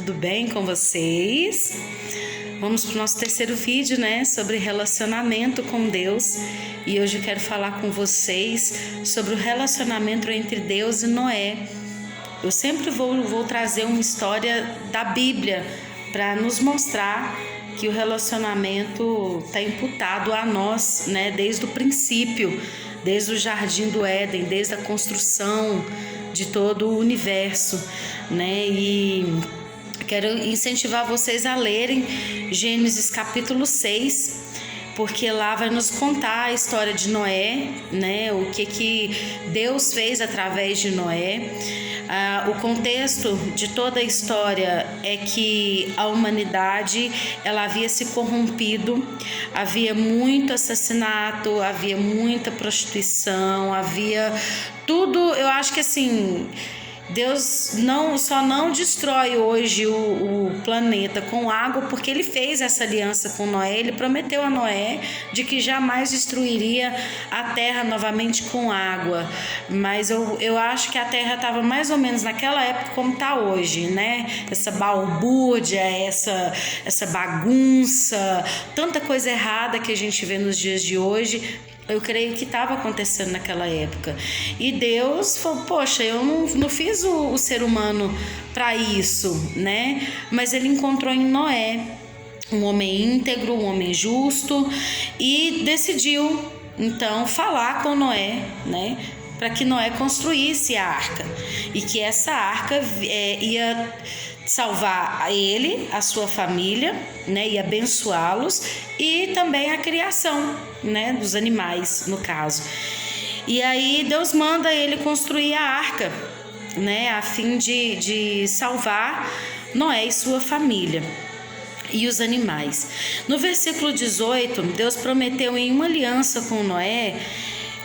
tudo bem com vocês? Vamos para o nosso terceiro vídeo, sobre relacionamento com Deus. E hoje eu quero falar com vocês sobre o relacionamento entre Deus e Noé. Eu sempre vou trazer uma história da Bíblia para nos mostrar que o relacionamento está imputado a nós, desde o princípio, desde o jardim do Éden, desde a construção de todo o universo, E quero incentivar vocês a lerem Gênesis capítulo 6, porque lá vai nos contar a história de Noé, o que Deus fez através de Noé. O contexto de toda a história é que a humanidade ela havia se corrompido, havia muito assassinato, havia muita prostituição, havia tudo. Eu acho que assim, Deus só não destrói hoje o planeta com água porque Ele fez essa aliança com Noé. Ele prometeu a Noé de que jamais destruiria a terra novamente com água. Mas eu acho que a terra estava mais ou menos naquela época como está hoje, Essa balbúrdia, essa bagunça, tanta coisa errada que a gente vê nos dias de hoje. Eu creio que estava acontecendo naquela época. E Deus falou, poxa, eu não fiz o ser humano para isso, Mas Ele encontrou em Noé um homem íntegro, um homem justo, e decidiu, então, falar com Noé, para que Noé construísse a arca. E que essa arca ia salvar a ele, a sua família, e abençoá-los, e também a criação, dos animais, no caso. E aí Deus manda ele construir a arca, a fim de salvar Noé e sua família e os animais. No versículo 18, Deus prometeu em uma aliança com Noé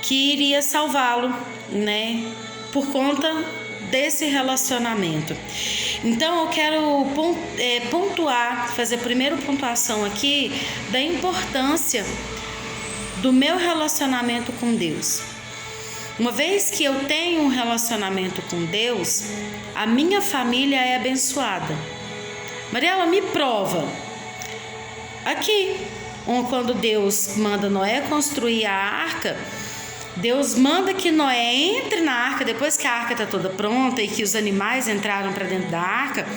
que iria salvá-lo, por conta desse relacionamento. Então eu quero fazer a primeira pontuação aqui da importância do meu relacionamento com Deus. Uma vez que eu tenho um relacionamento com Deus, a minha família é abençoada. Mariela, me prova. Aqui, quando Deus manda Noé construir a arca, Deus manda que Noé entre na arca, depois que a arca está toda pronta e que os animais entraram para dentro da arca,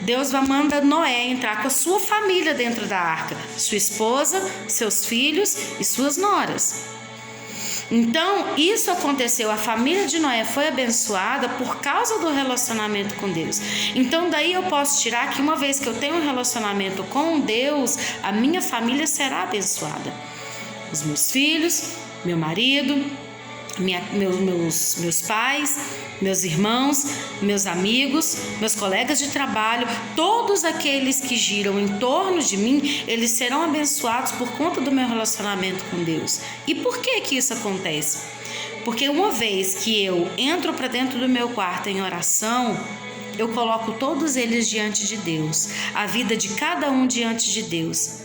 Deus manda Noé entrar com a sua família dentro da arca, sua esposa, seus filhos e suas noras. Então, isso aconteceu, a família de Noé foi abençoada por causa do relacionamento com Deus. Então, daí eu posso tirar que uma vez que eu tenho um relacionamento com Deus, a minha família será abençoada. Os meus filhos, meu marido, meus pais, meus irmãos, meus amigos, meus colegas de trabalho, todos aqueles que giram em torno de mim, eles serão abençoados por conta do meu relacionamento com Deus. E por que isso acontece? Porque uma vez que eu entro para dentro do meu quarto em oração, eu coloco todos eles diante de Deus, a vida de cada um diante de Deus.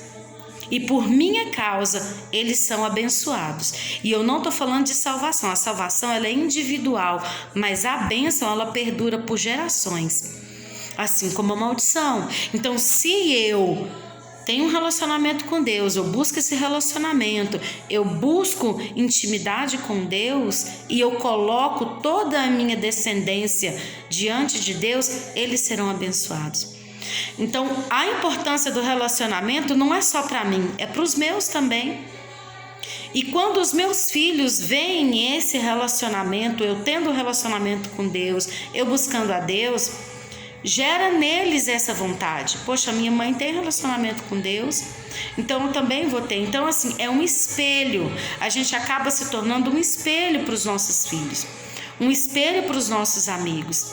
E por minha causa, eles são abençoados. E eu não estou falando de salvação. A salvação ela é individual, mas a bênção ela perdura por gerações. Assim como a maldição. Então, se eu tenho um relacionamento com Deus, eu busco esse relacionamento, eu busco intimidade com Deus e eu coloco toda a minha descendência diante de Deus, eles serão abençoados. Então, a importância do relacionamento não é só para mim, é para os meus também. E quando os meus filhos veem esse relacionamento, eu tendo um relacionamento com Deus, eu buscando a Deus, gera neles essa vontade. Poxa, minha mãe tem relacionamento com Deus, então eu também vou ter. Então, assim, é um espelho. A gente acaba se tornando um espelho para os nossos filhos, um espelho para os nossos amigos.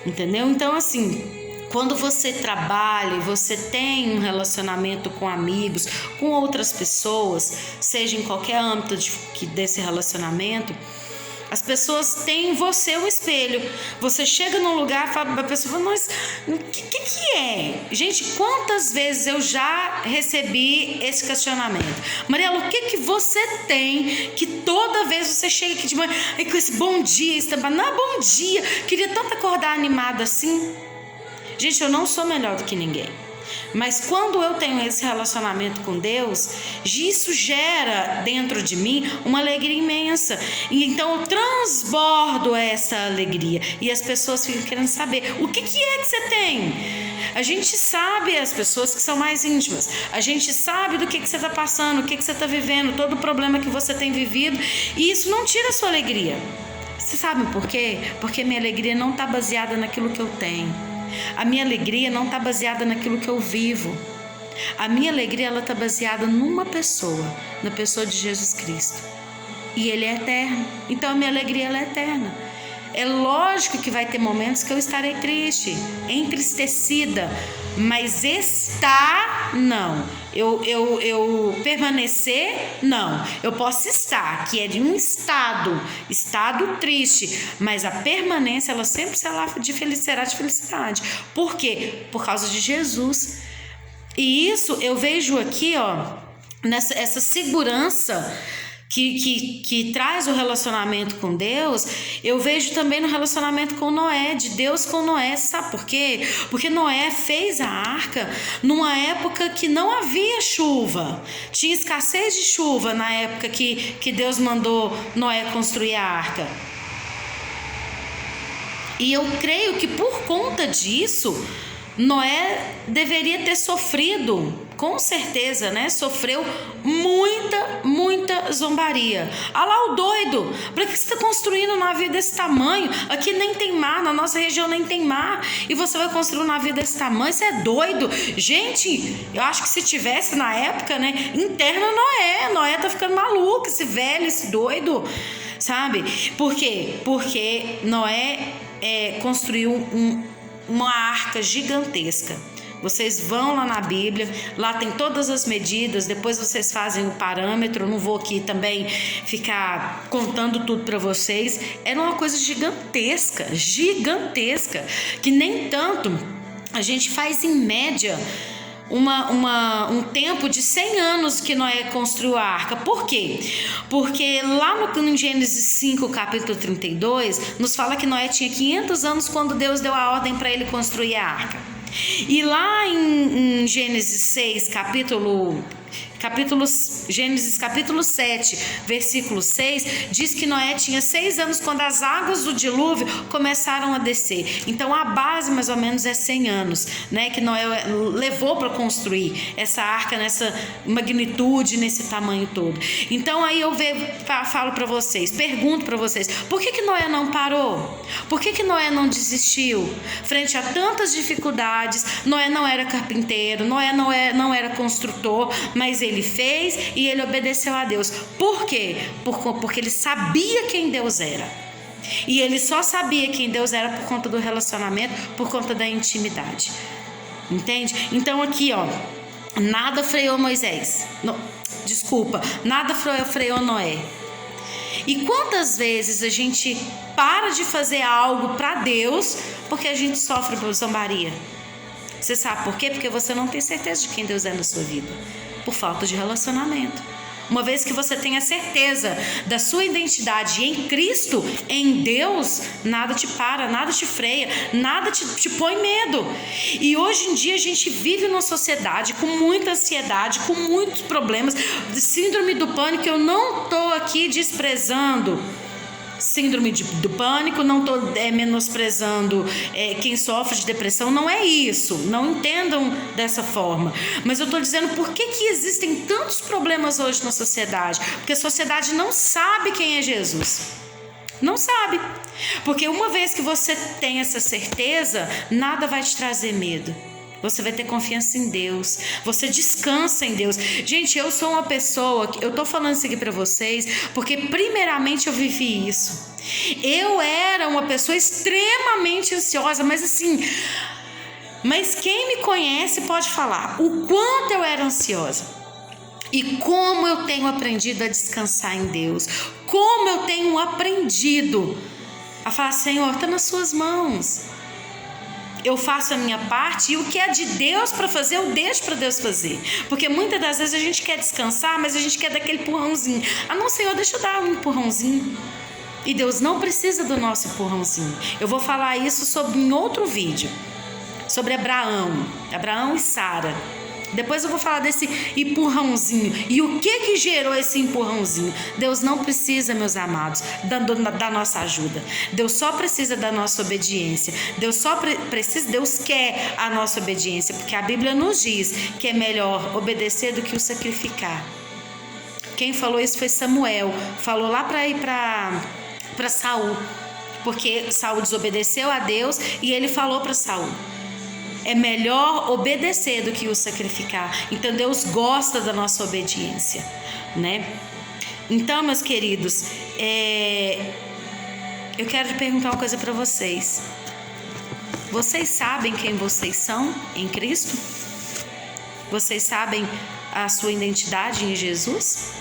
Entendeu? Então, assim, quando você trabalha e você tem um relacionamento com amigos, com outras pessoas, seja em qualquer âmbito desse relacionamento, as pessoas têm em você um espelho. Você chega num lugar e fala para a pessoa, mas o que é? Gente, quantas vezes eu já recebi esse questionamento? Mariela, o que você tem que toda vez você chega aqui de manhã com esse bom dia, não é bom dia, queria tanto acordar animada assim. Gente, eu não sou melhor do que ninguém. Mas quando eu tenho esse relacionamento com Deus, isso gera dentro de mim uma alegria imensa. E então eu transbordo essa alegria. E as pessoas ficam querendo saber, o que é que você tem? A gente sabe, as pessoas que são mais íntimas, a gente sabe do que você está passando, o que você está vivendo, todo o problema que você tem vivido. E isso não tira a sua alegria. Você sabe por quê? Porque minha alegria não está baseada naquilo que eu tenho. A minha alegria não está baseada naquilo que eu vivo. A minha alegria ela está baseada numa pessoa, na pessoa de Jesus Cristo. E Ele é eterno. Então a minha alegria ela é eterna. É lógico que vai ter momentos que eu estarei triste, entristecida, mas estar, não. Eu permanecer, não. Eu posso estar, que é de um estado triste, mas a permanência, ela sempre será de felicidade. Por quê? Por causa de Jesus. E isso eu vejo aqui, essa segurança que traz o relacionamento com Deus, eu vejo também no relacionamento com Noé, de Deus com Noé. Sabe por quê? Porque Noé fez a arca numa época que não havia chuva, tinha escassez de chuva na época que Deus mandou Noé construir a arca. E eu creio que por conta disso, Noé deveria ter sofrido, com certeza, né? Sofreu muita zombaria. Ah lá o doido, para que você está construindo um navio desse tamanho? Aqui nem tem mar, na nossa região nem tem mar, e você vai construir um navio desse tamanho? Você é doido? Gente, eu acho que se tivesse na época, né? Interna Noé tá ficando maluco, esse velho, esse doido, sabe? Por quê? Porque Noé construiu uma arca gigantesca. Vocês vão lá na Bíblia, lá tem todas as medidas, depois vocês fazem o parâmetro, não vou aqui também ficar contando tudo para vocês. Era uma coisa gigantesca, que nem tanto a gente faz em média um tempo de 100 anos que Noé construiu a arca. Por quê? Porque lá no Gênesis 5, capítulo 32, nos fala que Noé tinha 500 anos quando Deus deu a ordem para ele construir a arca. E lá em Gênesis 6, Gênesis capítulo 7, versículo 6, diz que Noé tinha 6 anos quando as águas do dilúvio começaram a descer. Então a base mais ou menos é 100 anos, né, que Noé levou para construir essa arca nessa magnitude, nesse tamanho todo. Então aí eu falo para vocês, pergunto para vocês, por que Noé não parou? Por que Noé não desistiu? Frente a tantas dificuldades, Noé não era carpinteiro, Noé não era construtor, mas ele fez e ele obedeceu a Deus. Por quê? Porque ele sabia quem Deus era. E ele só sabia quem Deus era por conta do relacionamento, por conta da intimidade. Entende? Então aqui, nada freou Moisés. Nada freou Noé. E quantas vezes a gente para de fazer algo para Deus porque a gente sofre por zombaria? Você sabe por quê? Porque você não tem certeza de quem Deus é na sua vida. Por falta de relacionamento. Uma vez que você tem a certeza da sua identidade em Cristo, em Deus, nada te para, nada te freia, nada te põe medo. E hoje em dia a gente vive numa sociedade com muita ansiedade, com muitos problemas, síndrome do pânico. Eu não estou aqui desprezando síndrome do pânico, não estou menosprezando quem sofre de depressão, não é isso, não entendam dessa forma, mas eu estou dizendo por que existem tantos problemas hoje na sociedade, porque a sociedade não sabe quem é Jesus, não sabe, porque uma vez que você tem essa certeza, nada vai te trazer medo. Você vai ter confiança em Deus. Você descansa em Deus. Gente, eu sou uma pessoa, eu tô falando isso aqui para vocês, porque primeiramente eu vivi isso. Eu era uma pessoa extremamente ansiosa, mas quem me conhece pode falar o quanto eu era ansiosa. E como eu tenho aprendido a descansar em Deus. Como eu tenho aprendido a falar, Senhor, está nas suas mãos. Eu faço a minha parte e o que é de Deus para fazer, eu deixo para Deus fazer. Porque muitas das vezes a gente quer descansar, mas a gente quer dar aquele empurrãozinho. Não, Senhor, deixa eu dar um empurrãozinho. E Deus não precisa do nosso empurrãozinho. Eu vou falar isso em outro vídeo. sobre Abraão e Sara. Depois eu vou falar desse empurrãozinho. E o que gerou esse empurrãozinho? Deus não precisa, meus amados, da nossa ajuda. Deus só precisa da nossa obediência. Deus quer a nossa obediência, porque a Bíblia nos diz que é melhor obedecer do que o sacrificar. Quem falou isso foi Samuel. Falou lá para ir para Saul, porque Saul desobedeceu a Deus e ele falou para Saul: é melhor obedecer do que o sacrificar. Então Deus gosta da nossa obediência, né? Então, meus queridos, eu quero perguntar uma coisa para vocês. Vocês sabem quem vocês são em Cristo? Vocês sabem a sua identidade em Jesus?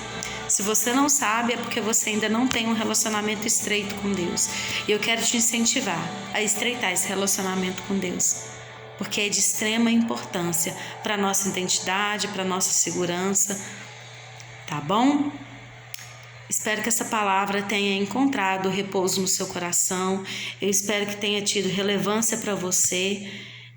Se você não sabe, é porque você ainda não tem um relacionamento estreito com Deus. E eu quero te incentivar a estreitar esse relacionamento com Deus, porque é de extrema importância para a nossa identidade, para a nossa segurança, tá bom? Espero que essa palavra tenha encontrado repouso no seu coração, eu espero que tenha tido relevância para você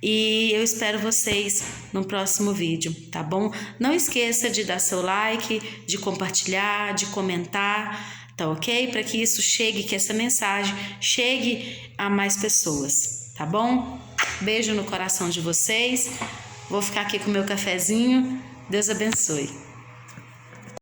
e eu espero vocês no próximo vídeo, tá bom? Não esqueça de dar seu like, de compartilhar, de comentar, tá ok? Para que isso chegue, que essa mensagem chegue a mais pessoas, tá bom? Beijo no coração de vocês. Vou ficar aqui com o meu cafezinho. Deus abençoe.